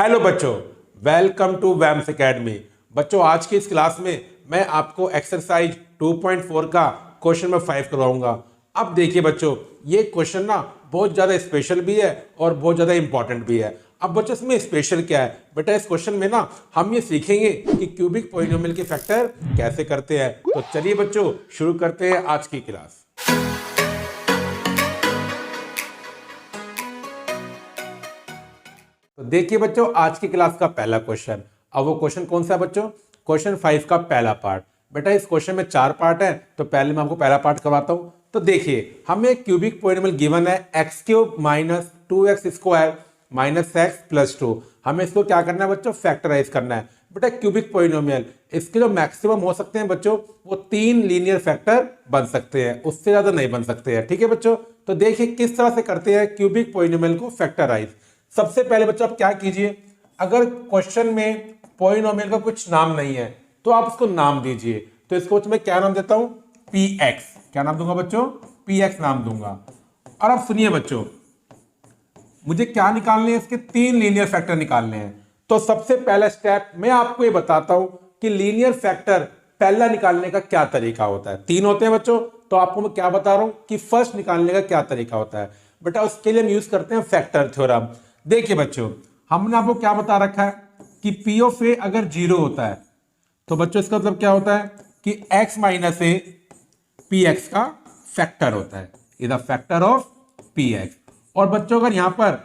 Hello बच्चों, welcome to वैम्स academy. बच्चों, आज की इस क्लास में मैं आपको एक्सरसाइज 2.4 का क्वेश्चन नंबर 5 करवाऊंगा। अब देखिए बच्चों, ये क्वेश्चन ना बहुत ज़्यादा स्पेशल भी है और बहुत ज़्यादा इंपॉर्टेंट भी है। अब बच्चों, इसमें स्पेशल क्या है बेटा? इस क्वेश्चन में ना हम ये सीखेंगे कि क्यूबिक पॉलिनोमियल के फैक्टर कैसे करते हैं। तो चलिए बच्चों, शुरू करते हैं आज की क्लास। तो देखिए बच्चों, आज की क्लास का पहला क्वेश्चन। अब वो क्वेश्चन कौन सा है बच्चों? क्वेश्चन 5 का पहला पार्ट। बेटा, इस क्वेश्चन में 4 पार्ट है, तो पहले मैं आपको पहला पार्ट करवाता हूं। तो देखिए, हमें एक क्यूबिक पॉलिनोमियल गिवन है x³ minus 2x² minus x plus 2। हमें इसको क्या करना है बच्चों? फैक्टराइज करना है। बेटा, क्यूबिक पॉलिनोमियल, इसके जो मैक्सिमम हो सकते हैं बच्चों, वो 3 लीनियर फैक्टर बन सकते हैं, उससे ज्यादा नहीं बन सकते हैं। ठीक है बच्चों, तो देखिए किस तरह से करते हैं क्यूबिक पॉलिनोमियल को फैक्टराइज। सबसे पहले बच्चों आप क्या कीजिए, अगर क्वेश्चन में पॉलिनोमियल का कुछ नाम नहीं है तो आप उसको नाम दीजिए। तो इसको मैं क्या नाम देता हूं? px। क्या नाम दूंगा बच्चों? px नाम दूंगा। और अब सुनिए बच्चों, मुझे क्या निकालने हैं? इसके 3 लीनियर फैक्टर निकालने हैं। तो सबसे पहला स्टेप मैं आपको ये बताता हूं कि लीनियर फैक्टर पहला निकालने का क्या तरीका होता है। 3 होते हैं बच्चों, तो आपको मैं क्या बता रहा हूं कि फर्स्ट निकालने का क्या तरीका होता है। बेटा, उसके लिए हम यूज करते हैं फैक्टर थ्योरम। देखिए बच्चों, हमने आपको क्या बता रखा है कि पी ऑफ ए अगर 0 होता है तो बच्चों इसका मतलब क्या होता है कि x minus A P x का फैक्टर होता है। Is the factor of P x. और बच्चों, अगर यहां पर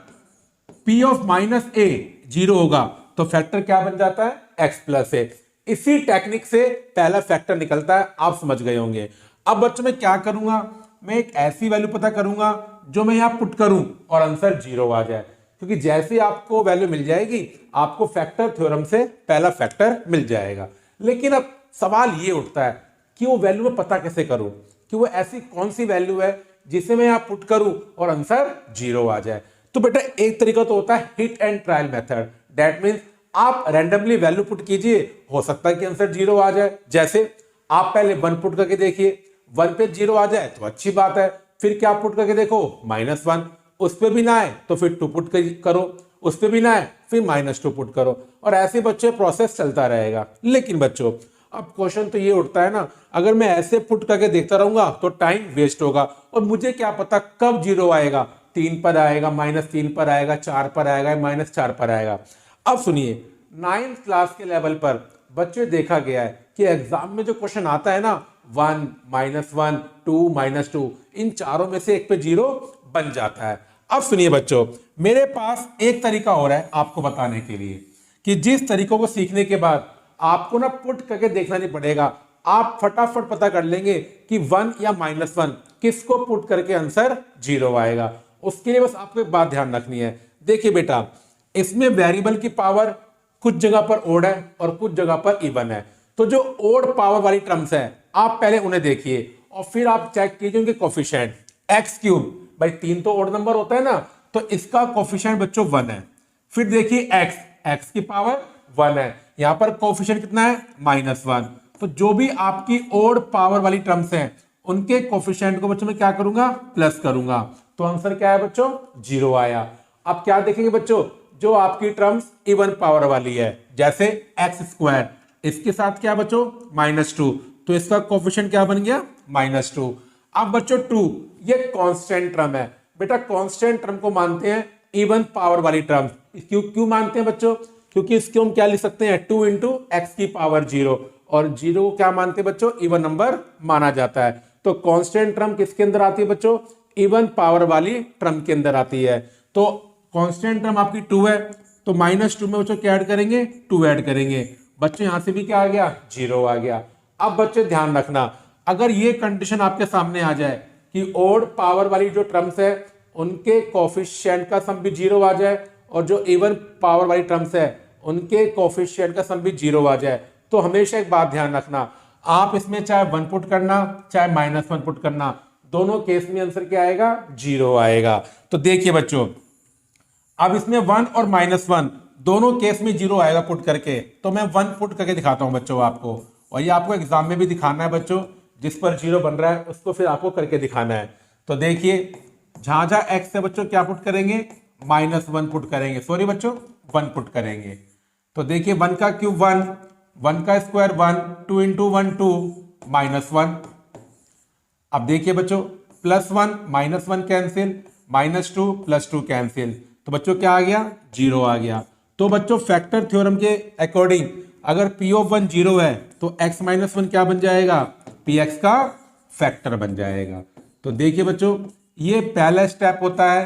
p ऑफ माइनस ए 0 होगा तो फैक्टर क्या बन जाता है? x प्लस ए। इसी टेक्निक से पहला फैक्टर निकलता है, आप समझ गए होंगे। अब बच्चों मैं क्या करूंगा, मैं एक ऐसी वैल्यू पता करूंगा जो मैं यहां पुट करूं और आंसर 0 आ जाए, क्योंकि जैसे आपको वैल्यू मिल जाएगी आपको फैक्टर थ्योरम से पहला फैक्टर मिल जाएगा। लेकिन अब सवाल ये उठता है कि वो वैल्यू मैं पता कैसे करूं, कि वो ऐसी कौन सी वैल्यू है जिसे मैं यहां पुट करूं और आंसर 0 आ जाए। तो बेटा, एक तरीका तो होता है hit and trial method. That means आप रैंडमली वैल्यू पुट कीजिए, हो सकता है कि आंसर 0 आ जाए। जैसे आप पहले 1 पुट करके देखिए, 1 पे 0 आ जाए तो अच्छी बात है। फिर क्या पुट करके देखो? -1। उस पर भी ना आए तो फिर 2 पुट करो, उस पर भी ना आए फिर -2 पुट करो, और ऐसे बच्चे प्रोसेस चलता रहेगा। लेकिन बच्चों, अब क्वेश्चन तो ये उठता है ना, अगर मैं ऐसे पुट करके देखता रहूंगा तो टाइम वेस्ट होगा, और मुझे क्या पता कब 0 आएगा? 3 पर आएगा, -3 पर आएगा, 4 पर आएगा, -4 पर आएगा। अब सुनिए, 9th क्लास के लेवल पर बच्चे देखा गया है कि एग्जाम में जो क्वेश्चन आता है ना, 1, -1, 2, -2, इन चारों में से एक पे 0 बन जाता है। अब सुनिए बच्चों, मेरे पास एक तरीका हो रहा है आपको बताने के लिए कि जिस तरीकों को सीखने के बाद आपको ना पुट करके देखना नहीं पड़ेगा, आप फटाफट पता कर लेंगे कि 1 या -1 किसको पुट करके आंसर 0 आएगा। उसके लिए बस आपको एक बात ध्यान रखनी है। देखिए बेटा, इसमें वेरिएबल की पावर कुछ जगह पर ओड है और कुछ जगह पर इवन है। तो जो ओड पावर वाली टर्म्स है आप पहले उन्हें देखिए और फिर आप चेक कीजिए उनके कोफिशिएंट। x³ भाई 3 तो ओड नंबर होता है ना, तो इसका कोफिशिएंट बच्चों 1 है। फिर देखिए x की पावर 1 है, यहां पर कोफिशिएंट कितना है? -1। तो जो भी आपकी ओड पावर वाली टर्म्स हैं उनके कोफिशिएंट को बच्चों मैं क्या करूंगा? प्लस करूंगा। तो आंसर क्या है बच्चों? 0 आया। अब क्या देखेंगे बच्चों, जो आपकी टर्म्स इवन पावर वाली है, जैसे x², इसके साथ क्या बच्चों? -2, तो इसका कोफिशिएंट क्या बन गया? -2। अब बच्चों 2 ये कांस्टेंट टर्म है। बेटा, कांस्टेंट टर्म को मानते हैं इवन पावर वाली टर्म। क्यों मानते हैं बच्चों? क्योंकि इसको हम क्या लिख सकते हैं? 2 × x की पावर 0, और 0 को क्या मानते हैं बच्चों? इवन नंबर माना जाता है। तो कांस्टेंट टर्म किसके अंदर आती है बच्चों? इवन पावर वाली टर्म के अंदर आती है। तो कांस्टेंट टर्म आपकी 2 है, तो -2 में बच्चों क्या ऐड करेंगे? 2 ऐड करेंगे। बच्चों यहां से भी क्या आ गया? 0 आ गया। अब बच्चे ध्यान रखना, अगर ये कंडीशन आपके सामने आ जाए कि ओड पावर वाली जो टर्म्स है उनके कोफिशिएंट का सम भी 0 आ जाए, और जो इवन पावर वाली टर्म्स है उनके कोफिशिएंट का सम भी 0 आ जाए, तो हमेशा एक बात ध्यान रखना, आप इसमें चाहे 1 पुट करना चाहे -1 पुट करना, दोनों केस में आंसर क्या आएगा? 0 आएगा। तो देखिए बच्चों, अब इसमें 1 और -1 दोनों केस में 0 आएगा पुट करके। तो मैं 1 पुट करके दिखाता हूं बच्चों आपको, और ये आपको एग्जाम में भी दिखाना है बच्चों, जिस पर 0 बन रहा है उसको फिर आपको करके दिखाना है। तो देखिए, जहां जहां x है बच्चों क्या पुट करेंगे? -1 पुट करेंगे, सॉरी बच्चों 1 पुट करेंगे। तो देखिए 1 का क्यूब 1, 1 का स्क्वायर 1, 2 इंटू 1 2, -1। अब देखिए बच्चों +1 -1 कैंसिल, -2 +2 कैंसिल, तो बच्चों क्या आ गया, 0 आ गया। तो बच्चों फैक्टर थ्योरम के अकॉर्डिंग अगर P ऑफ 1 0 है तो x - 1 क्या बन जाएगा, Px का फैक्टर बन जाएगा। तो देखिए बच्चों ये पहला स्टेप होता है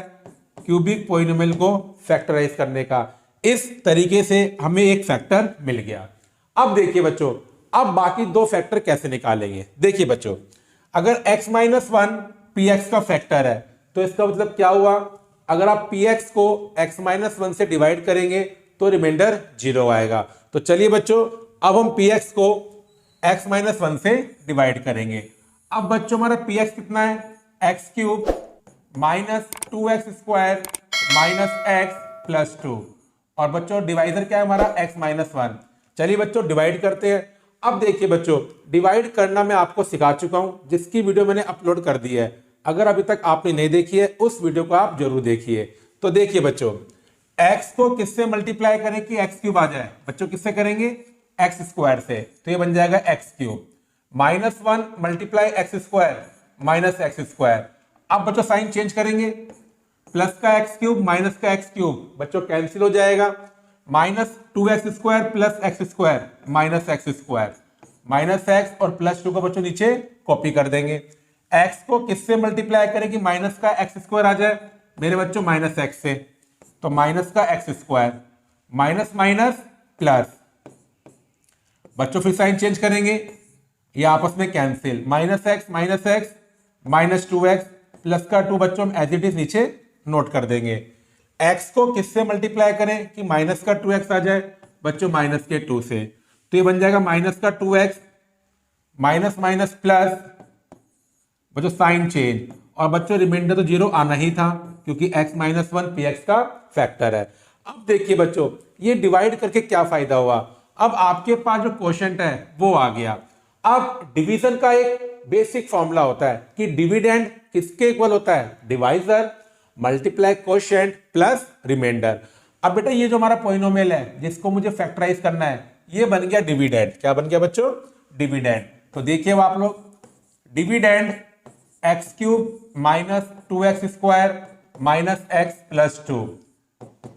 क्यूबिक पॉलिनोमियल को फैक्टराइज करने का। इस तरीके से हमें एक फैक्टर मिल गया। अब देखिए बच्चों अब बाकी दो फैक्टर कैसे निकालेंगे। देखिए बच्चों अगर x - 1 Px का फैक्टर है तो इसका मतलब क्या हुआ, अगर आप Px को x - 1 से डिवाइड करेंगे तो रिमाइंडर 0 आएगा। तो चलिए बच्चों अब हम Px को x - 1 से डिवाइड करेंगे। अब बच्चों हमारा Px कितना है, x³ -2x² -x + 2, और बच्चों डिवाइजर क्या है हमारा x - 1। चलिए बच्चों डिवाइड करते हैं। अब देखिए बच्चों डिवाइड करना मैं आपको सिखा चुका हूं, जिसकी वीडियो मैंने अपलोड कर दी है। अगर अभी तक आपने नहीं देखी है उस वीडियो को आप जरूर देखिए। तो देखिए बच्चों x को किससे मल्टीप्लाई करें कि x³ आ जाए, बच्चों किससे करेंगे, x² से, तो ये बन जाएगा x³ -1 × x² -x²। अब बच्चों साइन चेंज करेंगे, प्लस का x³ माइनस का x³ बच्चों कैंसिल हो जाएगा, -2x² + x² -x² और +2 को बच्चों नीचे कॉपी कर देंगे। x को किससे मल्टीप्लाई करें कि माइनस का x² आ जाए मेरे बच्चों, -x से, तो माइनस का x² माइनस माइनस प्लस, बच्चों फिर साइन चेंज करेंगे, ये आपस में कैंसिल, -x -2x प्लस का 2 बच्चों हम एज इट इज नीचे नोट कर देंगे। x को किससे मल्टीप्लाई करें कि माइनस का 2x आ जाए बच्चों, माइनस के 2 से, तो ये बन जाएगा माइनस का 2x माइनस माइनस प्लस, बच्चों साइन चेंज, और बच्चों रिमाइंडर तो 0 आना ही था क्योंकि x - 1 Px का फैक्टर है। अब देखिए बच्चों ये डिवाइड करके क्या फायदा हुआ, अब आपके पास जो क्वोशिएंट है वो आ गया। अब डिवीजन का एक बेसिक फॉर्मूला होता है कि डिविडेंड किसके इक्वल होता है, divisor multiply quotient plus remainder. अब बेटा ये जो हमारा पॉलिनोमियल है जिसको मुझे फैक्टराइज करना है ये बन गया डिविडेंड। क्या बन गया बच्चों, डिविडेंड। तो देखिए आप लोग डिविडेंड x³ -2x² -x + 2।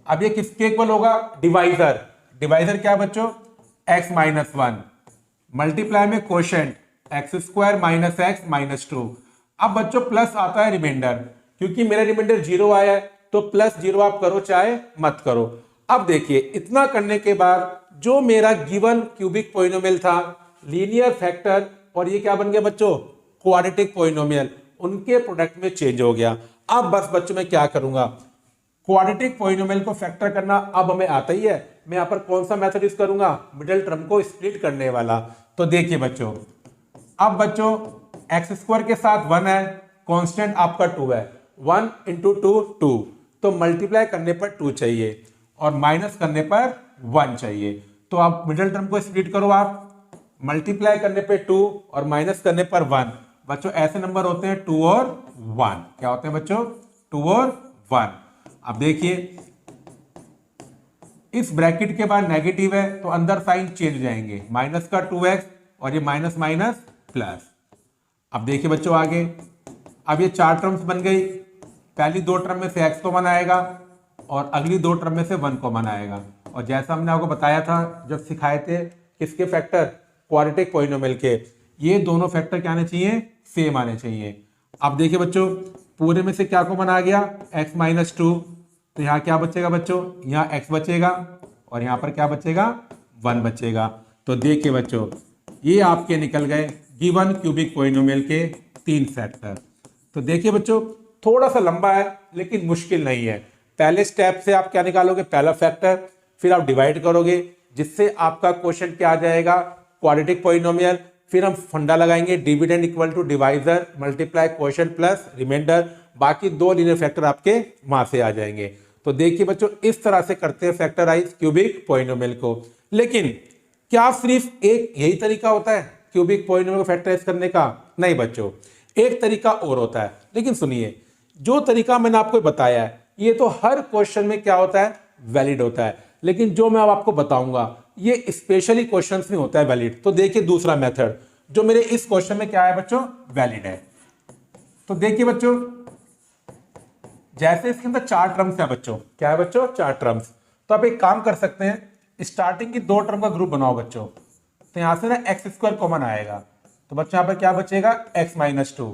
अब ये किसके इक्वल होगा, डिवाइजर, डिवाइजर क्या बच्चों, x - 1 मल्टीप्लाई में क्वोशिएंट x² -x - 2। अब बच्चों प्लस आता है रिमाइंडर, क्योंकि मेरा रिमाइंडर 0 आया है तो +0 आप करो चाहे मत करो। अब देखिए इतना करने के बाद जो मेरा गिवन क्यूबिक पॉलिनोमियल था, लीनियर फैक्टर और ये क्या बन गया बच्चों, क्वाड्रेटिक पॉलिनोमियल, उनके प्रोडक्ट में चेंज हो गया। अब बस बच्चों मैं क्या करूंगा, क्वाड्रेटिक पॉलिनोमियल को फैक्टर करना अब हमें आता ही है, मैं यहां पर कौन सा मेथड यूज करूंगा, मिडिल टर्म को स्प्लिट करने वाला। तो देखिए बच्चों अब बच्चों x² के साथ 1 है, कांस्टेंट आपका 2 है, 1 × 2 2, तो मल्टीप्लाई करने पर 2 चाहिए और माइनस करने पर 1 चाहिए। तो आप मिडिल टर्म को स्प्लिट करो, आप मल्टीप्लाई करने पे 2 और माइनस करने पर 1। बच्चों ऐसे नंबर होते हैं 2 और 1, क्या होते हैं बच्चों, 2 और 1। अब देखिए इस ब्रैकेट के बाद नेगेटिव है तो अंदर साइन चेंज जाएंगे, माइनस का 2x और ये माइनस माइनस प्लस। अब देखिए बच्चों आगे, अब ये 4 टर्म्स बन गई, पहली 2 टर्म में से x कॉमन आएगा और अगली 2 टर्म में से 1 कॉमन आएगा। और जैसा हमने आपको बताया था जब सिखाए थे किसके फैक्टर, क्वाड्रेटिक पॉलिनोमियल के, ये दोनों फैक्टर क्या आने चाहिए, सेम आने चाहिए। अब देखिए बच्चों पूरे में से क्या कॉमन आ गया, x - 2, तो यहाँ क्या बचेगा बच्चों, यहाँ x बचेगा और यहाँ पर क्या बचेगा, 1 बचेगा। तो देखिए बच्चों ये आपके निकल गए गिवन क्यूबिक पॉलिनोमियल के 3 फैक्टर। तो देखिए बच्चों थोड़ा सा लंबा है लेकिन मुश्किल नहीं है। पहले स्टेप से आप क्या निकालोगे, पहला फैक्टर, फिर आप डिवाइड करोगे जिससे आपका क्वेश्चन क्या आ जाएगा, क्वाड्रेटिक पॉलिनोमियल। फिर हम फंडा लगाएंगे dividend equal to divisor multiply quotient plus remainder, बाकी 2 लीनियर फैक्टर आपके वहां से आ जाएंगे। तो देखिए बच्चों इस तरह से करते हैं फैक्टराइज क्यूबिक पॉलिनोमियल को। लेकिन क्या सिर्फ एक यही तरीका होता है क्यूबिक पॉलिनोमियल को फैक्टराइज करने का, नहीं बच्चों, एक तरीका और होता है। लेकिन सुनिए जो तरीका मैंने आपको बताया है ये तो हर क्वेश्चन में क्या होता है, वैलिड होता है। लेकिन जो मैं अब आपको बताऊंगा ये स्पेशली क्वेश्चंस में होता है वैलिड। तो देखिए दूसरा मेथड जो मेरे इस क्वेश्चन में क्या है बच्चों, वैलिड है। तो देखिए बच्चों, जैसे इसके अंदर 4 टर्म्स है बच्चों, क्या है बच्चों, 4 टर्म्स। तो आप एक काम कर सकते हैं, स्टार्टिंग की 2 टर्म का ग्रुप बनाओ बच्चों। तो यहां से ना एक्स स्क्वायर कॉमन आएगा, तो बच्चों यहां पर क्या बचेगा, x माइनस 2।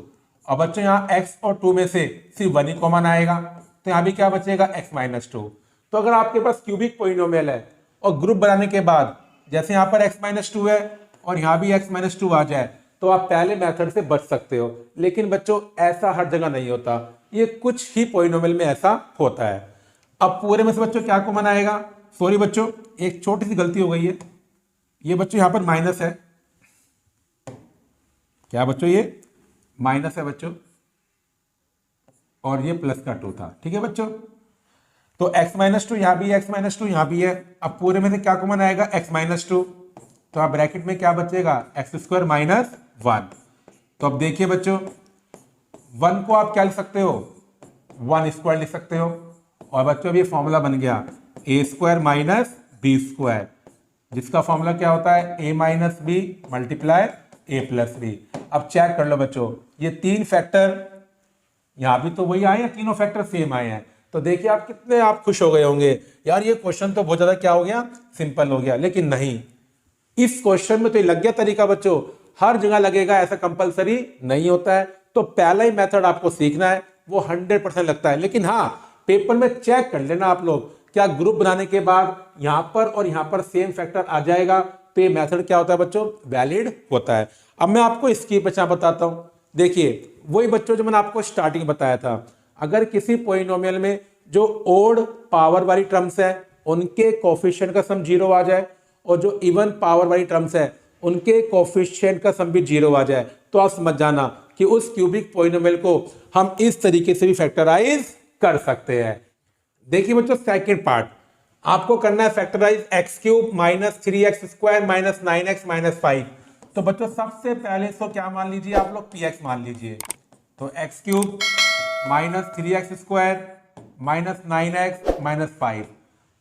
और बच्चों यहाँ x और 2 में से सिर्फ 1 ही कॉमन आएगा, तो यहाँ भी क्या बचेगा, x माइनस 2। तो अगर आपके पास क्यूबिक पोलिनोमियल है और ग्रुप बनाने के बाद जैसे यहाँ पर x माइनस 2 है और यहाँ भी x माइनस 2 आ जाए, तो आप पहले मेथड से बच सकते हो। लेकिन बच्चों ऐसा हर जगह नहीं होता, ये कुछ ही पोलिनोमियल में ऐसा होता है। अब पूरे में से बच्चों क्या कॉमन आएगा, सॉरी बच्चों एक छोटी सी गलती हो गई है, ये बच्चों यहाँ पर माइनस है, क्या बच्चों ये माइनस है बच्चों, और ये प्लस का 2 था, ठीक है बच्चों। तो x माइनस 2 यहाँ भी है, x माइनस 2 यहाँ भी है। अब पूरे में से क्या कॉमन आएगा, x माइनस 2। तो आप ब्रैकेट में क्या बचेगा, एक्स स्क्वायर माइनस 1। तो अब देखिए बच्चों 1 को आप क्या लिख सकते हो, 1 स्क्वायर लिख सकते हो। और बच्चों अब ये फॉर्मूला बन गया ए स्क्वायर माइनस बी स्क्वायर, जिसका फॉर्मूला क्या होता है, ए माइनस बी मल्टीप्लाई ए प्लस बी। अब चेक कर लो बच्चों, ये 3 फैक्टर यहां भी तो वही आए हैं, तीनों फैक्टर सेम आए हैं। तो देखिए आप कितने आप खुश हो गए होंगे, यार ये क्वेश्चन तो बहुत ज्यादा क्या हो गया, सिंपल हो गया। लेकिन नहीं, इस क्वेश्चन में तो ये लग गया तरीका बच्चों, हर जगह लगेगा ऐसा कंपलसरी नहीं होता है। तो पहला ही मेथड आपको सीखना है, वो 100% लगता है। लेकिन हाँ, पेपर में चेक कर लेना आप लोग, क्या ग्रुप बनाने के बाद यहां पर और यहां पर सेम फैक्टर आ जाएगा, तो ये मेथड क्या होता है बच्चों, वैलिड होता है। अब मैं आपको इसकी बच्चा बताता हूं। देखिए वही बच्चों जो मैंने आपको स्टार्टिंग बताया था, अगर किसी पोलिनोमियल में जो ओड पावर वाली टर्म्स है उनके कोफिशिएंट का सम 0 आ जाए, और जो इवन पावर वाली टर्म्स है उनके कोफिशिएंट का सम भी 0 आ जाए, तो आप समझ जाना कि उस क्यूबिक पोलिनोमियल को हम इस तरीके से भी फैक्टराइज कर सकते हैं। देखिए बच्चों सेकंड पार्ट आपको करना है, factorise x cube minus 3x square minus 9x minus 5। तो बच्चों सबसे पहले इसको क्या मान लीजिए आप लोग, px मान लीजिए। तो x cube minus 3x square minus 9x minus 5।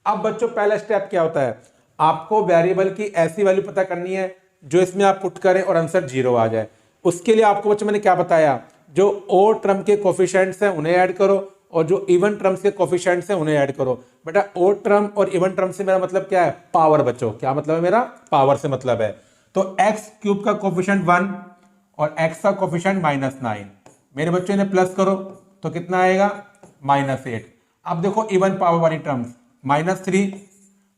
अब बच्चों पहला स्टेप क्या होता है, आपको वेरिएबल की ऐसी वैल्यू पता करनी है जो इसमें आप पुट करें और आंसर 0 आ जाए। उसके लिए आपको बच्चों मैंने क्या बताया, जो ओ टर्म के कोफिशिएंट्स हैं उन्हें ऐड करो, और जो इवन टर्म्स के कोफिशिएंट्स हैं उन्हें ऐड करो। बेटा ओ टर्म और इवन टर्म से मेरा मतलब क्या है, पावर बच्चों, क्या मतलब है मेरा, पावर से मतलब है। तो एक्स क्यूब का कोफिशिएंट 1 और एक्स का कोफिशिएंट -9, मेरे बच्चों ने प्लस करो तो कितना आएगा, -8। अब देखो इवन पावर वाली टर्म्स, -3,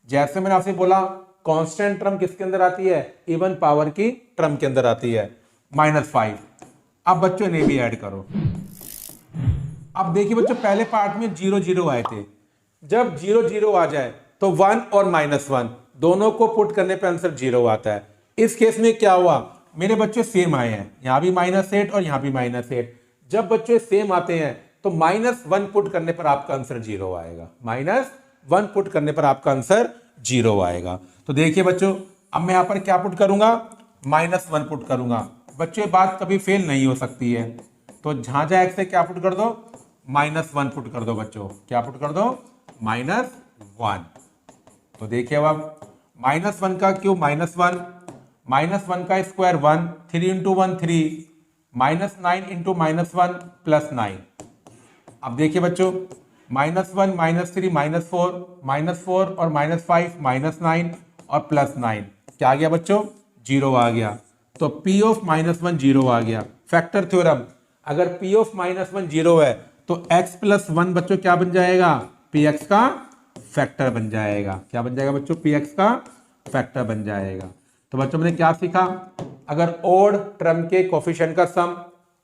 जैसे मैंने आपसे बोला कांस्टेंट टर्म किसके अंदर आती है, इवन पावर की टर्म के अंदर आती है, -5। अब बच्चों ने भी ऐड करो। अब देखिए बच्चों पहले पार्ट में 0 0 आए थे, जब 0 0 आ जाए तो 1 और -1 दोनों को पुट करने पे आंसर 0 आता है। इस केस में क्या हुआ, मेरे बच्चे सेम आए हैं, यहां भी -8 और यहां भी -8। जब बच्चे सेम आते हैं तो -1 पुट करने पर आपका आंसर 0 आएगा, -1 पुट करने पर आपका आंसर 0 आएगा। तो देखिए बच्चों अब मैं यहां पर क्या पुट करूंगा, -1 पुट करूंगा। बच्चों बात कभी फेल नहीं हो सकती है, तो जहां जहां एक्स से क्या पुट कर दो, -1 पुट कर दो बच्चों, क्या पुट कर दो, -1। तो देखिए अब -1 का क्यूब -1, -1 का स्क्वायर 1, 3 इंटू 1 3, -9 इंटू -1 +9। अब देखिए बच्चों -1 -3 -4 और -5 -9 और +9, क्या आ गया बच्चों, 0 आ गया। तो P ऑफ -1 0 आ गया। फैक्टर थ्योरम, अगर P ऑफ -1 0 है तो x प्लस 1 बच्चों क्या बन जाएगा, px का फैक्टर बन जाएगा। क्या बन जाएगा बच्चों, px का फैक्टर बन जाएगा। तो बच्चों मैंने क्या सीखा, अगर ओड टर्म के कोफिशिएंट का सम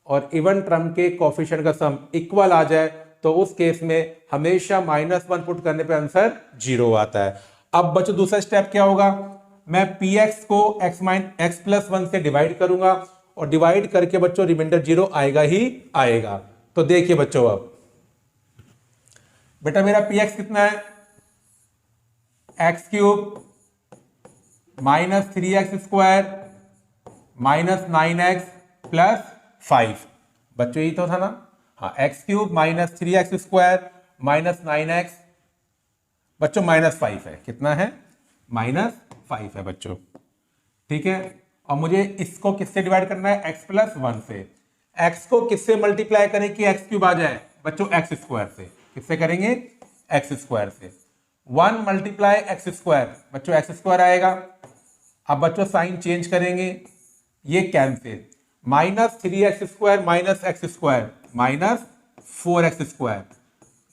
और इवन टर्म के कोफिशिएंट का सम इक्वल आ जाए तो उस केस में हमेशा -1 पुट करने पे आंसर 0 आता है। अब बच्चों दूसरा स्टेप क्या होगा, मैं px को x प्लस 1 से डिवाइड करूंगा, और डिवाइड करके बच्चों रिमाइंडर 0 आएगा ही आएगा। तो देखिए बच्चों अब बेटा मेरा px कितना है, x cube -3x square -9x +5। बच्चों यही तो था ना, हाँ, x cube -3x square -9x बच्चों -5 है। कितना है? -5 है बच्चों। ठीक है, और मुझे इसको किससे डिवाइड करना है? x + 1 से। x को किससे मल्टीप्लाई करें कि x³ आ जाए? बच्चों x² से। किससे करेंगे? x² से। 1 × x², बच्चों x² आएगा। अब बच्चों साइन चेंज करेंगे, ये cancel. -3x² - x² -4x²,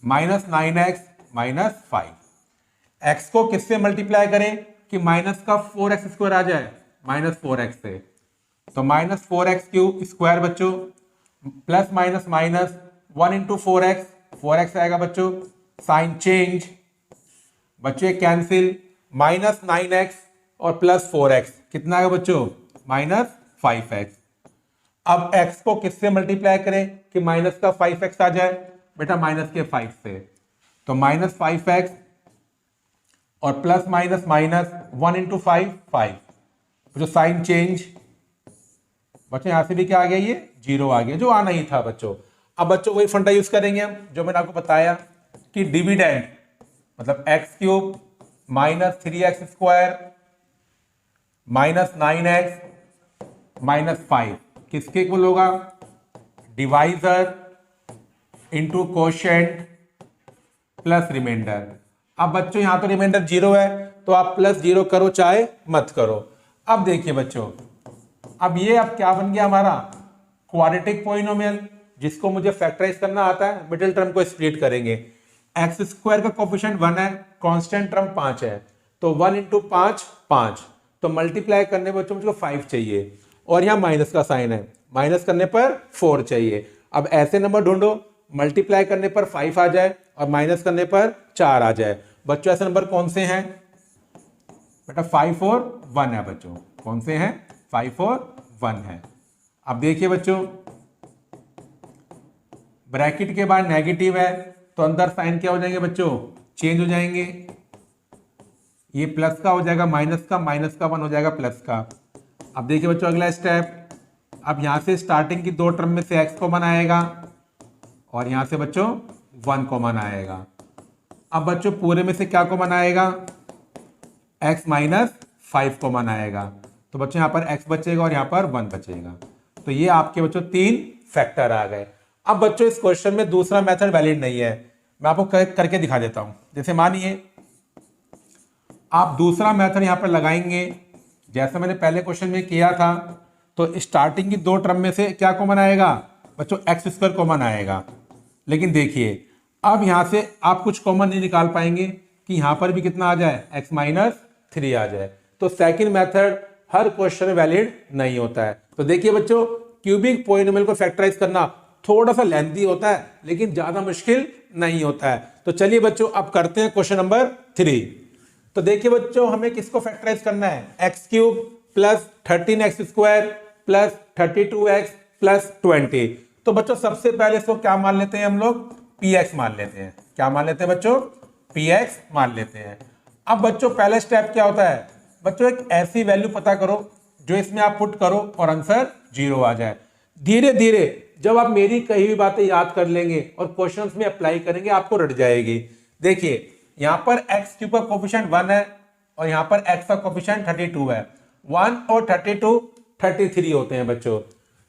-9x -5। x को किससे मल्टीप्लाई करें कि माइनस का 4x² आ जाए? -4x से। तो -4x³ बच्चों, plus minus minus 1 × 4x, 4x आएगा बच्चों। साइन चेंज बच्चों, कैंसिल। -9x और +4x कितना आएगा बच्चों? -5x। अब x को किससे मल्टीप्लाई करें कि माइनस का 5x आ जाए? बेटा माइनस के 5 से। तो -5x और प्लस माइनस माइनस 1 × 5, 5। जो साइन चेंज बच्चों, यहां से भी क्या आ गया? ये 0 आ गया, जो आना ही था बच्चों। अब बच्चों वही फंडा यूज करेंगे हम जो मैंने आपको बताया कि डिविडेंड मतलब x³ -3x² -9x -5 किसके इक्वल होगा? Divisor into quotient plus remainder. अब बच्चों यहां तो रिमाइंडर 0 है, तो आप +0 करो चाहे मत करो। अब देखिए बच्चों, अब ये अब क्या बन गया हमारा? क्वाड्रेटिक पॉलिनोमियल, जिसको मुझे फैक्टराइज करना आता है। मिडिल टर्म को स्प्लिट करेंगे। x² का कोफिशिएंट 1 है, कांस्टेंट टर्म 5 है, तो 1 × 5 5। तो मल्टीप्लाई करने पर बच्चों मुझको 5 चाहिए, और यहाँ माइनस का साइन है, माइनस करने पर 4 चाहिए। अब ऐसे नंबर ढूंढो मल्टीप्लाई करने पर 5 आ जाए और माइनस करने पर 4 आ जाए। बच्चों ऐसे नंबर कौन से हैं? बेटा 5 और 1 है बच्चों। कौन से हैं? 5 और 1 है। अब देखिए बच्चों, ब्रैकेट के बाद नेगेटिव है तो अंदर साइन क्या हो जाएंगे बच्चों? चेंज हो जाएंगे। ये प्लस का हो जाएगा माइनस का, माइनस का 1 हो जाएगा प्लस का। अब देखिए बच्चों अगला स्टेप, अब यहां से स्टार्टिंग की 2 टर्म में से x कॉमन आएगा और यहां से बच्चों 1 कॉमन आएगा। अब बच्चों पूरे में से क्या कॉमन आएगा? x - 5 कॉमन आएगा। तो बच्चों यहां पर x बचेगा और यहां पर 1 बचेगा। तो ये आपके बच्चों 3 फैक्टर आ गए। अब बच्चों इस क्वेश्चन में दूसरा मेथड वैलिड नहीं है, मैं आपको करके दिखा देता हूं। जैसे मानिए आप दूसरा मेथड यहां पर लगाएंगे, जैसे मैंने पहले क्वेश्चन में किया था। तो स्टार्टिंग की 2 टर्म में से क्या कॉमन आएगा बच्चों? x² कॉमन आएगा। लेकिन देखिए अब यहां से आप कुछ कॉमन नहीं निकाल पाएंगे कि यहां पर भी कितना आ जाए? x - 3 आ जाए। तो सेकंड मेथड हर क्वेश्चन में वैलिड नहीं होता है। तो देखिए बच्चों, क्यूबिक पॉलिनोमियल को फैक्टराइज करना थोड़ा सा लेंथी होता है, लेकिन ज्यादा मुश्किल नहीं होता है। तो चलिए बच्चों अब करते हैं क्वेश्चन नंबर 3। तो देखिए बच्चों, हमें किसको फैक्टराइज करना है? x³ + 13x² + 32x + 20। तो बच्चों सबसे पहले इसको क्या मान लेते हैं हम लोग? px मान लेते हैं। क्या मान लेते हैं बच्चों? px मान लेते हैं। अब बच्चों पहला स्टेप क्या होता है? बच्चों एक ऐसी वैल्यू पता करो जो इसमें आप पुट करो और आंसर 0 आ जाए। धीरे धीरे जब आप मेरी कही हुई बातें याद कर लेंगे और क्वेश्चंस में अप्लाई करेंगे, आपको रट जाएगी। देखिए यहां पर x³ का कोफिशिएंट 1 है और यहां पर x का कोफिशिएंट 32 है। 1 और 32 33 होते हैं बच्चों।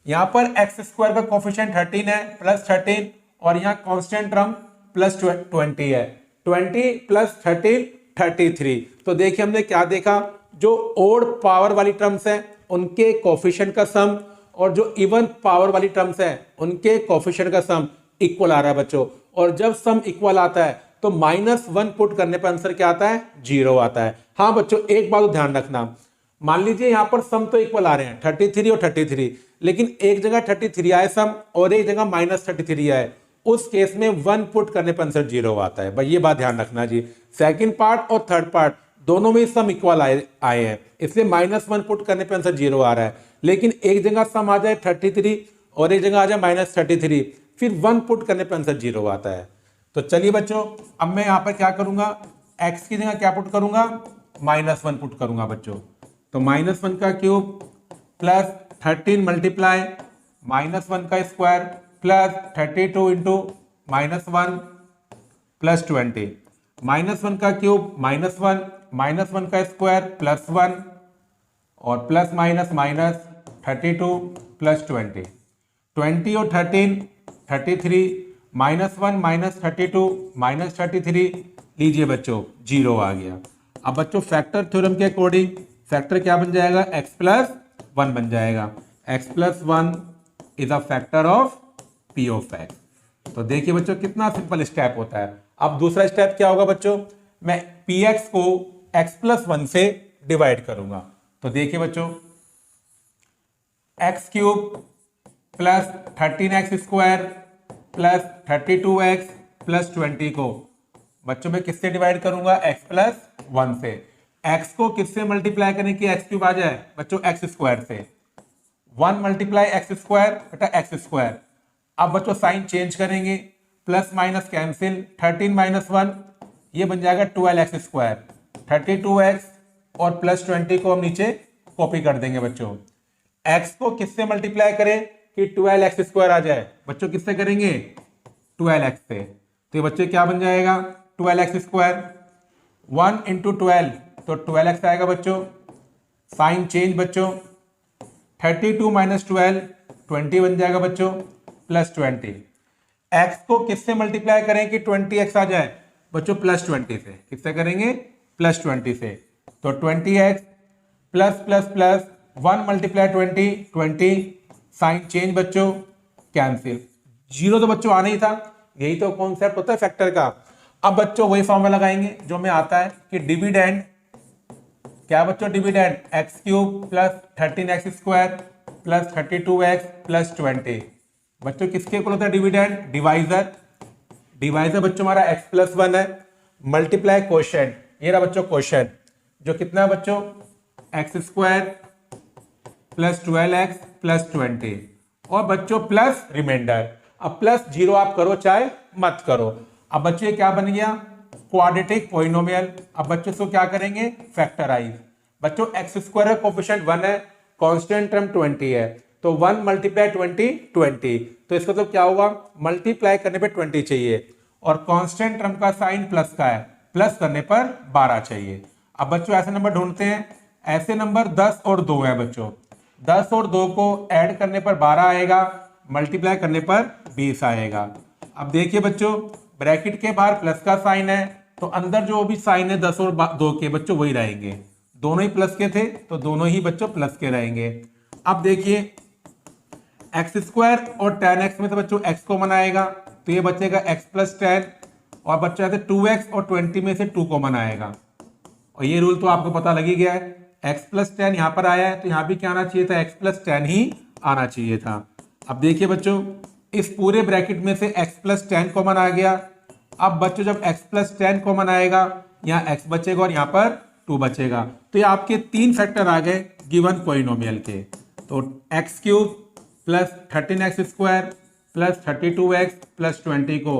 यहां पर x² का कोफिशिएंट 13 है, +13, और यहां कांस्टेंट टर्म +20 है। 20 + 13 33। तो देखिए हमने क्या देखा, जो ओड पावर वाली टर्म्स हैं उनके कोफिशिएंट का सम और जो इवन पावर वाली टर्म्स हैं उनके कोफिशिएंट का सम इक्वल आ रहा है बच्चों। और जब सम इक्वल आता है तो -1 पुट करने पर आंसर क्या आता है? 0 आता है। हाँ बच्चों एक बात ध्यान रखना, मान लीजिए यहां पर सम तो इक्वल आ रहे हैं 33 और 33, लेकिन एक जगह 33 आए सम और एक जगह -33 आए, उस केस में 1 पुट करने पर आंसर 0 आता है। भाई ये बात ध्यान रखना जी। सेकंड पार्ट और थर्ड पार्ट दोनों में सम इक्वल आए हैं, इसलिए -1 पुट करने पर आंसर 0 आ रहा है। लेकिन एक जगह सम आ जाए 33 और एक जगह आ जाए -33, फिर 1 पुट करने पर आंसर 0 आता है। तो चलिए बच्चों अब मैं यहां पर क्या करूंगा? x की जगह क्या पुट करूंगा? -1 पुट करूंगा बच्चों। तो -1 का क्यूब + 13 मल्टीप्लाई -1 का स्क्वायर + 32 × -1 +20, -1 का क्यूब -1, -1 का स्क्वायर +1 और प्लस माइनस माइनस 32 +20, 20 और 13 33, -1 -32 -33, लीजिए बच्चों 0 आ गया। अब बच्चों फैक्टर थ्योरम के अकॉर्डिंग फैक्टर क्या बन जाएगा, x+1 बन जाएगा। x+1 is a factor of p of x। तो देखिए बच्चों कितना सिंपल स्टेप होता है। अब दूसरा स्टेप क्या होगा बच्चों, मैं px को x+1 से डिवाइड करूंगा। तो देखिए बच्चों x³ plus 13x² plus 32x plus 20 को बच्चों मैं किससे डिवाइड करूंगा, x+1 से। x को किससे मल्टीप्लाई करें कि x³ आ जाए बच्चों, x² से। 1 मल्टीप्लाई x² बेटा x²। अब बच्चों साइन चेंज करेंगे, प्लस माइनस कैंसिल, 13 माइनस 1 ये बन जाएगा 12x², 32x और प्लस 20 को हम नीचे कॉपी कर देंगे बच्चों। x को किससे मल्टीप्लाई करें कि 12x² आ जाए बच्चों, किससे करेंगे 12x से। तो ये बच्चे क्या बन जाएगा 12x², 1 इंटू 12 तो 12x आएगा बच्चों। साइन चेंज बच्चों, 32 माइनस 12 20 बन जाएगा बच्चों प्लस 20। x को किससे मल्टीप्लाई करें कि 20x आ जाए बच्चों, प्लस 20 से। किससे करेंगे, प्लस 20 से। तो 20x plus plus plus 1 multiply 20 20, sign change बच्चों कैंसिल, 0 तो बच्चों आना ही था। यही तो कॉन्सेप्ट होता है फैक्टर का। अब बच्चों वही फॉर्मूला लगाएंगे जो में आता है कि डिविडेंड क्या बच्चों, dividend x³ plus 13x² plus 32x plus 20 बच्चों किसके इक्वल होता है डिविडेंड, डिवाइजर। डिवाइजर बच्चों हमारा x+1 है, मल्टीप्लाई क्वोशिएंट, ये रहा बच्चों क्वोशिएंट जो कितना है बच्चों x² प्लस 12x प्लस 20 और बच्चों प्लस रिमाइंडर। अब प्लस 0 आप करो चाहे मत करो। अब बच्चों ये क्या बन गया, क्वाड्रेटिक पॉलिनोमियल। अब बच्चों इसको क्या करेंगे, फैक्टराइज। बच्चों x² का कोफिशिएंट 1 है, कांस्टेंट टर्म 20 है, तो 1 मल्टीप्लाई 20 20, तो इसका तो क्या हुआ, मल्टीप्लाई करने पे 20 चाहिए और कांस्टेंट टर्म का साइन प्लस का है, प्लस करने पर 12 चाहिए। अब बच्चों ऐसे नंबर ढूंढते हैं, ऐसे नंबर 10 और 2 है बच्चों। 10 और 2 को ऐड करने पर 12 आएगा, मल्टीप्लाई करने पर 20 आएगा। अब देखिए बच्चों ब्रैकेट के बाहर प्लस का साइन है, तो अंदर जो भी साइन है 10 और 2 के बच्चों वही रहेंगे। दोनों ही प्लस के थे तो दोनों ही बच्चों प्लस के रहेंगे। अब देखिए x² और 10x में तो बच्चों x कॉमन आएगा, तो ये बचेगा x+10 और बच्चों 2x और 20 में से 2 कॉमन आएगा। और ये रूल तो आपको पता लग ही गया है, x+10 यहाँ पर आया है तो यहाँ भी क्या आना चाहिए था, x+10 ही आना चाहिए था। अब देखिए बच्चों इस पूरे ब्रैकेट में से x+10 कॉमन आ गया। अब बच्चों जब x+10 कॉमन आएगा यहाँ x बचेगा और यहाँ पर 2 बचेगा, तो ये आपके 3 फैक्टर आ गए गिवन पॉलिनोमियल के। तो x³ plus 13x² plus 32x plus 20 को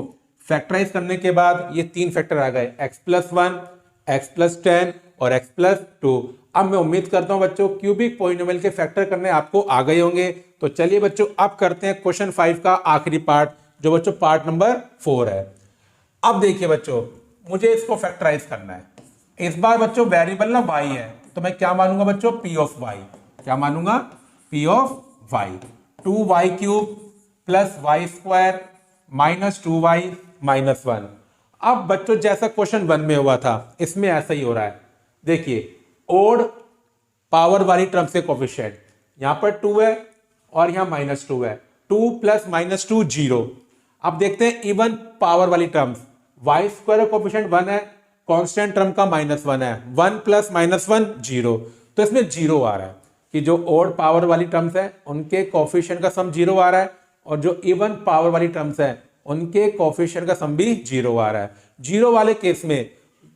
फैक्टराइज करने के बाद ये 3 फैक्टर आ गए, x+1 x+10 और x+2। अब मैं उम्मीद करता हूं बच्चों क्यूबिक पॉलिनोमियल के फैक्टर करने आपको आ गए होंगे। तो चलिए बच्चों अब करते हैं क्वेश्चन 5 का आखिरी पार्ट, जो बच्चों पार्ट नंबर 4 है। अब देखिए बच्चों मुझे इसको फैक्टराइज करना है। इस बार बच्चों वेरिएबल ना y है, तो मैं क्या मानूंगा बच्चों, p ऑफ y। क्या मानूंगा, p of y। 2y³ plus y² minus 2y minus 1। अब बच्चों जैसा क्वेश्चन 1 में हुआ था इसमें ऐसा ही हो रहा है। देखिए ओड पावर वाली टर्म से कोफिशिएंट, यहां पर 2 है और यहां -2 है, 2 प्लस -2 0। अब देखते हैं इवन पावर वाली टर्म्स, y² का कोफिशिएंट 1 है, कांस्टेंट टर्म का -1 है, 1 प्लस -1 0, तो इसमें 0 आ रहा है कि जो ओड पावर वाली टर्म्स है उनके कोफिशिएंट का सम 0 आ रहा है और जो इवन पावर वाली टर्म्स है उनके कोफिशिएंट का सम भी 0 आ रहा है। 0 वाले केस में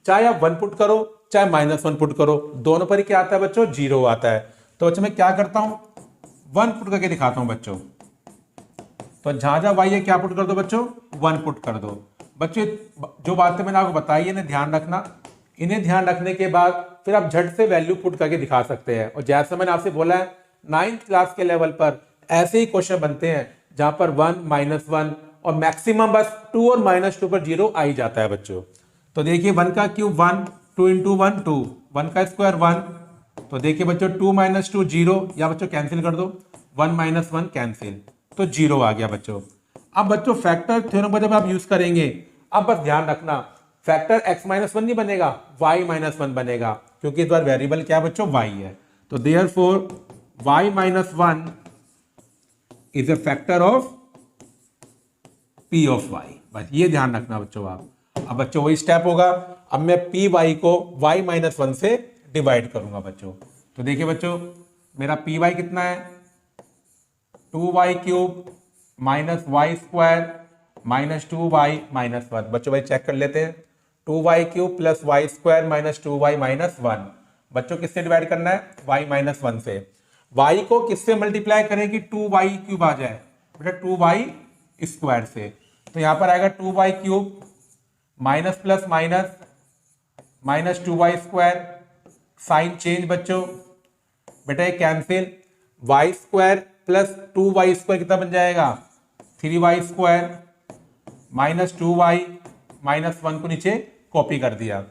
चाहे आप 1 पुट करो चाहे -1 पुट करो, दोनों पर ही क्या आता है बच्चों, 0 आता है। तो बच्चों मैं क्या करता हूं, 1 पुट करके दिखाता हूं बच्चों। तो जहां जहां y है क्या पुट कर दो बच्चों, 1 पुट कर दो। बच्चों जो बातें मैंने आपको बताई इन्हें ध्यान रखना, इन्हें ध्यान रखने के बाद फिर आप झट से वैल्यू पुट करके दिखा सकते हैं। और जैसा मैंने आपसे बोला है 9th क्लास के लेवल पर ऐसे ही क्वेश्चन बनते हैं जहां पर 1 -1 और मैक्सिमम बस 2 और -2 पर 0 आ ही जाता है बच्चों। तो देखिए 1 का क्यूब 1, 2 इंटू 1 2, 1 का स्क्वायर 1, तो देखिए बच्चों 2 - 2 0, या बच्चों कैंसिल कर दो, 1 - 1 कैंसिल, तो 0 आ गया बच्चों। अब बच्चों फैक्टर थ्योरम जब आप यूज करेंगे, अब बस ध्यान रखना फैक्टर x - 1 नहीं बनेगा, y - 1 बनेगा, क्योंकि इस बार वेरिएबल क्या है बच्चों, y है। तो therefore y - 1 is a factor of p of y। बस ये ध्यान रखना बच्चों आप। अब बच्चों वही स्टेप होगा, अब मैं पी वाई को y - 1 से डिवाइड करूंगा बच्चों। तो देखिए बच्चों मेरा पी वाई कितना है, 2y cube minus y square minus 2y minus 1। बच्चों भाई चेक कर लेते हैं, 2y cube plus y square minus 2y minus 1। बच्चों किससे डिवाइड करना है, y - 1 से। y को किससे मल्टीप्लाई करें कि 2y क्यूब आ जाए, बेटा 2y स्क्वायर से। तो यहां पर आएगा 2y cube minus plus minus minus 2y square, sign change बच्चों, बेटा ये cancel, y square plus 2y square कितना बन जाएगा, 3y square minus 2y minus 1 को नीचे कॉपी कर दिया।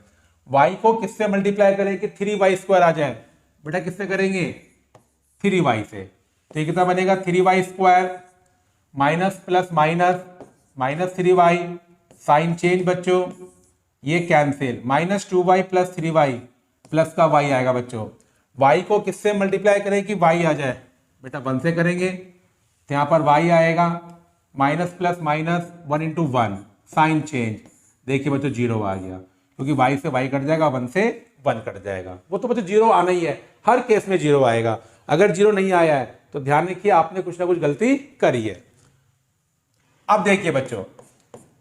y को किससे मल्टीप्लाई करें कि 3y स्क्वायर आ जाए, बेटा किससे करेंगे, 3y से। तो ये कितना बनेगा, 3y square minus plus minus minus 3y, sign change बच्चों, ये cancel, minus 2y plus 3y plus का y आएगा बच्चों। y को किससे मल्टीप्लाई करें कि y आ जाए, बेटा 1 से करेंगे, तो यहां पर y आएगा minus plus minus 1 into 1, sign change, देखिए बच्चों 0 आ गया, क्योंकि y से y कट जाएगा, 1 से 1 कट जाएगा। वो तो बच्चों 0 आना ही है, हर केस में 0 आएगा। अगर 0 नहीं आया है तो ध्यान रखिए आपने कुछ ना कुछ गलती करी है। अब देखिए बच्चों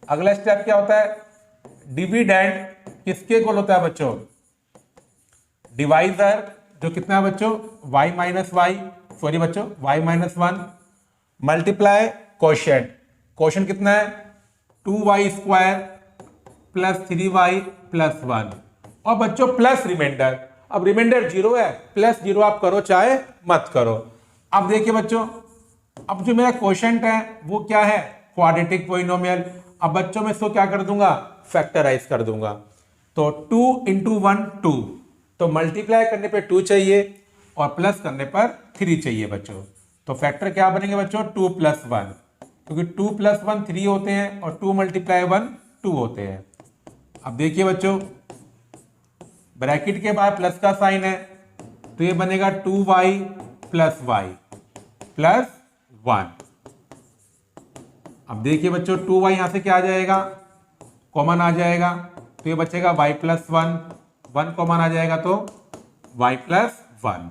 अगला स्टेप क्या होता है, डिविडेंड किसके इक्वल होता है बच्चों, डिवाइजर जो कितना है बच्चों, y माइनस वाई, सॉरी बच्चों y minus 1 multiply quotient, quotient कितना है 2y square plus 3y plus 1, और बच्चों प्लस रिमाइंडर। अब रिमाइंडर 0 है, प्लस 0 आप करो चाहे मत करो। अब देखिए बच्चों अब जो मेरा कोशेंट है वो क्या है, क्वाड्रेटिक पॉलिनोमियल। अब बच्चों मैं इसको क्या कर दूंगा, फैक्टराइज कर दूंगा। तो 2 इंटू 1 2, तो मल्टीप्लाई करने पे 2 चाहिए और प्लस करने पर 3 चाहिए बच्चों। तो फैक्टर क्या बनेंगे बच्चों, 2 प्लस 1, क्योंकि 2 प्लस 1 3 होते हैं और 2 मल्टीप्लाई 1 2 होते हैं। अब देखिए बच्चों ब्रैकेट के बाद प्लस का साइन है, तो ये बनेगा 2y प्लस वाई प्लस 1। अब देखिए बच्चों 2y यहां से क्या आ जाएगा, कॉमन आ जाएगा, तो ये बचेगा y प्लस 1, 1 कॉमन आ जाएगा तो y प्लस 1।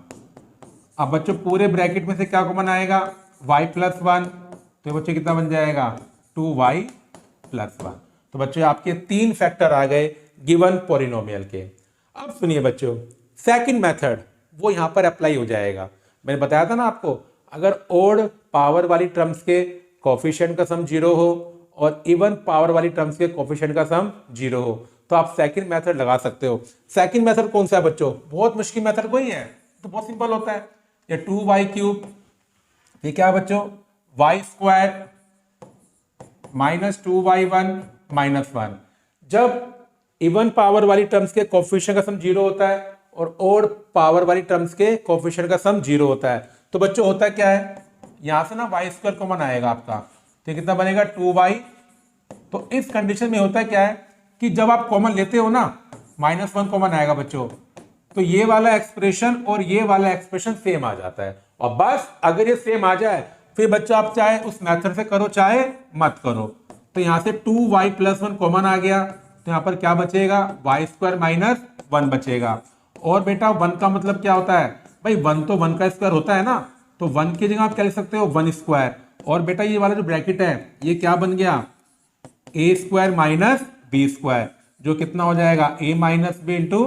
अब बच्चों पूरे ब्रैकेट में से क्या कॉमन आएगा, y प्लस 1, तो ये बच्चों कितना बन जाएगा 2y प्लस 1। तो बच्चों आपके 3 फैक्टर आ गए गिवन पॉलिनोमियल के। अब सुनिए बच्चों सेकंड मेथड वो यहां पर अप्लाई हो जाएगा। मैंने बताया था ना आपको, अगर ओड पावर वाली टर्म्स के कोफिशिएंट का सम 0 हो और इवन पावर वाली टर्म्स के कोफिशिएंट का सम 0 हो तो आप सेकंड मेथड लगा सकते हो। सेकंड मेथड कौन सा है बच्चों, बहुत मुश्किल मेथड कोई है, तो बहुत सिंपल होता है। ये 2y क्यूब, ये क्या है बच्चों y square minus 2y1 minus 1। जब इवन पावर वाली टर्म्स के कोफिशिएंट का सम 0 होता है और ओड पावर वाली टर्म्स के कोफिशिएंट का सम 0 होता है, तो बच्चों होता क्या है, यहां से ना y स्क्वायर कॉमन आएगा आपका, तो कितना बनेगा 2y। तो इस कंडीशन में होता क्या है कि जब आप कॉमन लेते हो ना, -1 कॉमन आएगा बच्चों, तो ये वाला एक्सप्रेशन और ये वाला एक्सप्रेशन सेम आ जाता है। और बस अगर ये सेम आ जाए फिर बच्चों आप चाहे उस मेथड से करो चाहे मत करो। तो यहां से 2y प्लस 1 कॉमन आ गया, तो यहां पर क्या बचेगा, y स्क्वायर माइनस 1 बचेगा। और बेटा 1 का मतलब क्या होता है भाई, 1 तो 1 का स्क्वायर होता है ना, तो 1 की जगह आप क्या लिख सकते हो 1 स्क्वायर। और बेटा ये वाला जो ब्रैकेट है ये क्या बन गया, a square minus b square, जो कितना हो जाएगा a minus b into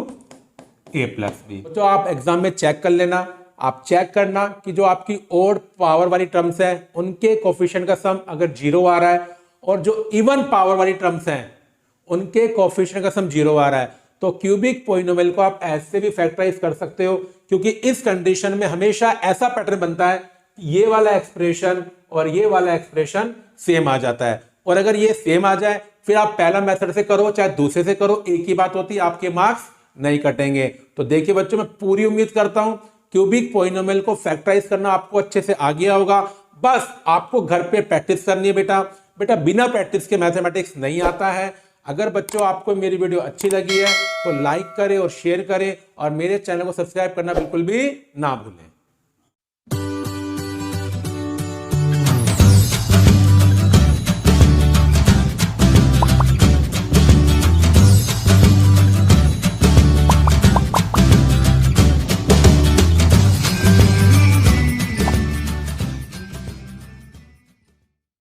a plus b. तो आप एग्जाम में चेक कर लेना, आप चेक करना कि जो आपकी ओड पावर वाली टर्म्स है उनके कोफिशिएंट का सम अगर 0 आ रहा है और जो इवन पावर वाली टर्म्स हैं उनके कोफिशिएंट का सम 0 आ रहा है, तो क्यूबिक पॉलिनोमियल को आप ऐसे भी फैक्टराइज कर सकते हो, क्योंकि इस कंडीशन में हमेशा ऐसा पैटर्न बनता है ये वाला एक्सप्रेशन और ये वाला एक्सप्रेशन सेम आ जाता है। और अगर ये सेम आ जाए फिर आप पहला मेथड से करो चाहे दूसरे से करो, एक ही बात होती है, आपके मार्क्स नहीं कटेंगे। तो देखिए बच्चों, मैं पूरी उम्मीद करता हूं क्यूबिक पॉलिनोमियल को फैक्टराइज करना आपको अच्छे से आ गया होगा। बस आपको घर पे प्रैक्टिस करनी है बेटा। बेटा बिना प्रैक्टिस के मैथमेटिक्स नहीं आता है। अगर बच्चों आपको मेरी वीडियो अच्छी लगी है तो लाइक करें और शेयर करें और मेरे चैनल को सब्सक्राइब करना बिल्कुल भी ना भूलें।